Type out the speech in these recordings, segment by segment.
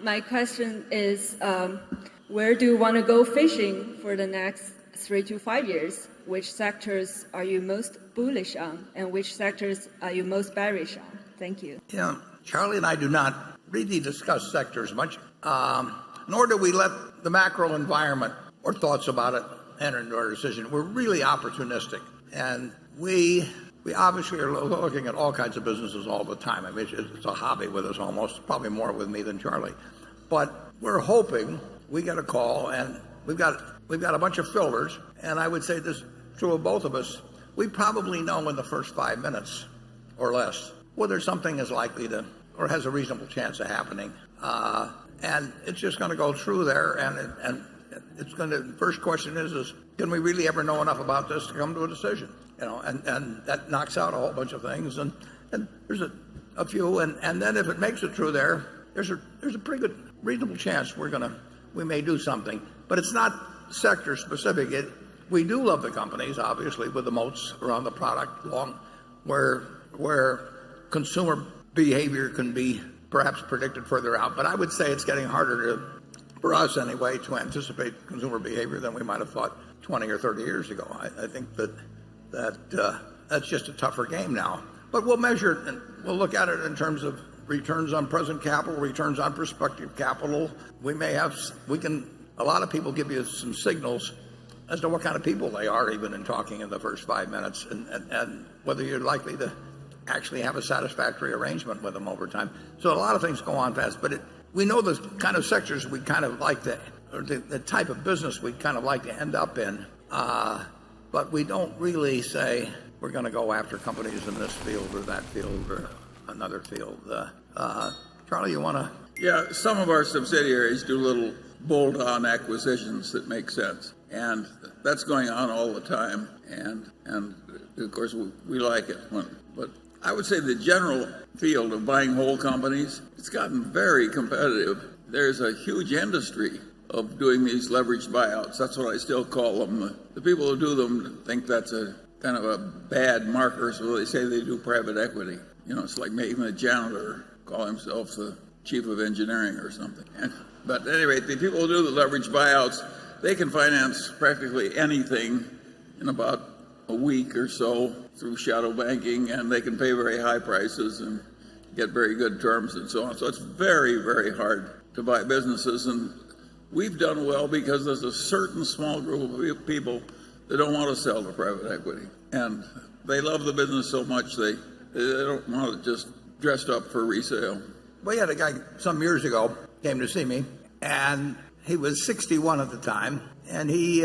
My question is, where do you want to go fishing for the next 3 to 5 years? Which sectors are you most bullish on, and which sectors are you most bearish on? Thank you. Yeah, Charlie and I do not really discuss sectors much, nor do we let the macro environment or thoughts about it enter into our decision. We're really opportunistic, and we obviously are looking at all kinds of businesses all the time. I mean, it's a hobby with us almost, probably more with me than Charlie. But we're hoping we get a call, and we've got a bunch of filters, and I would say this is true of both of us. We probably know in the first 5 minutes or less whether something is likely to or has a reasonable chance of happening. And it's just going to go through there, and it's going to. First question is can we really ever know enough about this to come to a decision? And that knocks out a whole bunch of things, and there's a few, and then if it makes it through there, there's a pretty good reasonable chance we may do something, but it's not sector specific. We do love the companies, obviously, with the moats around the product, where consumer behavior can be perhaps predicted further out. But I would say it's getting harder for us anyway, to anticipate consumer behavior than we might have thought 20 or 30 years ago. I think that's just a tougher game now. But we'll measure it, and we'll look at it in terms of returns on present capital, returns on prospective capital. A lot of people give you some signals as to what kind of people they are, even in talking in the first 5 minutes, and whether you're likely to actually have a satisfactory arrangement with them over time. So a lot of things go on fast, but we know the kind of sectors we kind of like to, or the type of business we kind of like to end up in, but we don't really say we're going to go after companies in this field or that field or another field. Charlie, you want to? Yeah, some of our subsidiaries do little bolt-on acquisitions that make sense, and that's going on all the time, and of course we like it. But I would say the general field of buying whole companies, it's gotten very competitive. There's a huge industry of doing these leveraged buyouts. That's what I still call them. The people who do them think that's a kind of a bad marker, so they say they do private equity. It's like making a janitor call himself the chief of engineering or something. But at any rate, the people who do the leveraged buyouts, they can finance practically anything in about a week or so through shadow banking, and they can pay very high prices and get very good terms and so on. So it's very, very hard to buy businesses, and we've done well because there's a certain small group of people that don't want to sell to private equity, and they love the business so much they don't want it just dressed up for resale. We had a guy some years ago came to see me, and he was 61 at the time, and he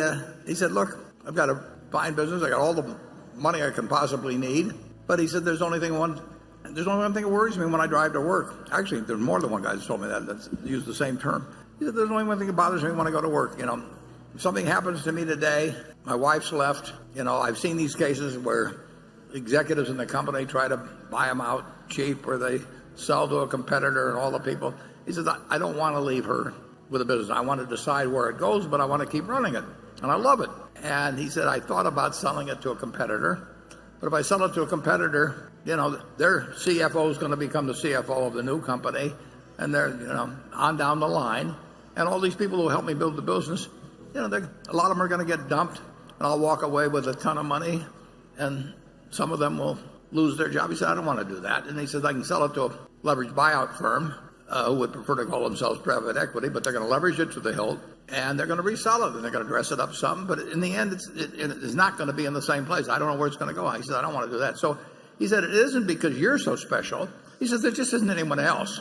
said, "Look, I've got a fine business. I got all the money I can possibly need." But he said, there's only one thing that worries me when I drive to work. Actually, there's more than one guy that's told me that's used the same term. He said, there's only one thing that bothers me when I go to work. If something happens to me today, my wife's left. I've seen these cases where executives in the company try to buy them out cheap, or they sell to a competitor and all the people. He says, I don't want to leave her with a business. I want to decide where it goes, but I want to keep running it. And I love it. And he said, I thought about selling it to a competitor, but if I sell it to a competitor, their CFO is going to become the CFO of the new company, and they're, on down the line. And all these people who help me build the business, a lot of them are going to get dumped, and I'll walk away with a ton of money, and some of them will lose their job. He said, I don't want to do that. And he says, I can sell it to a leveraged buyout firm who would prefer to call themselves private equity, but they're going to leverage it to the hilt, and they're going to resell it, and they're going to dress it up some, but in the end, it's not going to be in the same place. I don't know where it's going to go. He said, I don't want to do that. So he said, it isn't because you're so special. He says, there just isn't anyone else.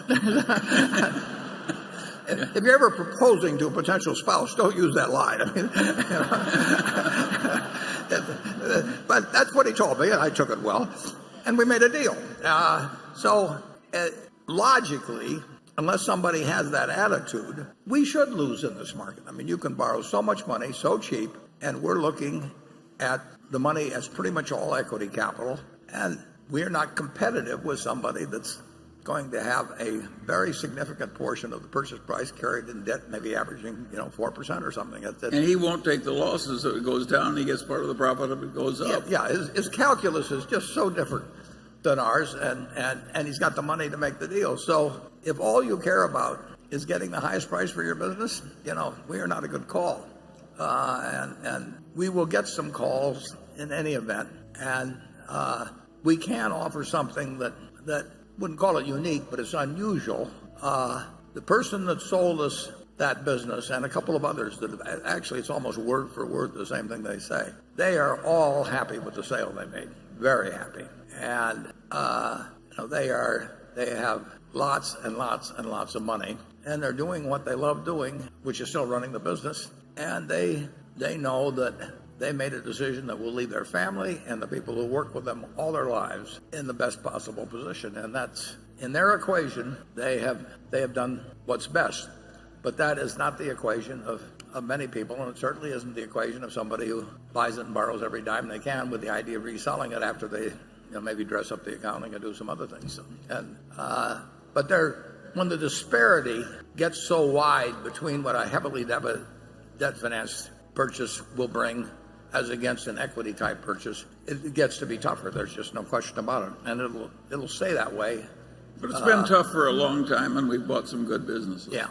If you're ever proposing to a potential spouse, don't use that line. But that's what he told me, and I took it well, and we made a deal. Logically, unless somebody has that attitude, we should lose in this market. I mean, you can borrow so much money so cheap, and we're looking at the money as pretty much all equity capital, and we're not competitive with somebody that's going to have a very significant portion of the purchase price carried in debt, maybe averaging 4% or something. And he won't take the losses if it goes down. He gets part of the profit if it goes up. Yeah, his calculus is just so different than ours, and he's got the money to make the deal. So if all you care about is getting the highest price for your business, we are not a good call. And we will get some calls in any event. And we can offer something that wouldn't call it unique, but it's unusual. The person that sold us that business and a couple of others that have, actually it's almost word for word the same thing they say. They are all happy with the sale they made, very happy, and they have lots and lots and lots of money, and they're doing what they love doing, which is still running the business, and they know that they made a decision that will leave their family and the people who work with them all their lives in the best possible position, and that's in their equation. They have done what's best. But that is not the equation of many people, and it certainly isn't the equation of somebody who buys it and borrows every dime they can with the idea of reselling it after they maybe dress up the accounting and do some other things. But when the disparity gets so wide between what a heavily debt financed purchase will bring as against an equity type purchase, it gets to be tougher. There's just no question about it, and it'll stay that way. But it's been tough for a long time, and we've bought some good businesses. Yeah.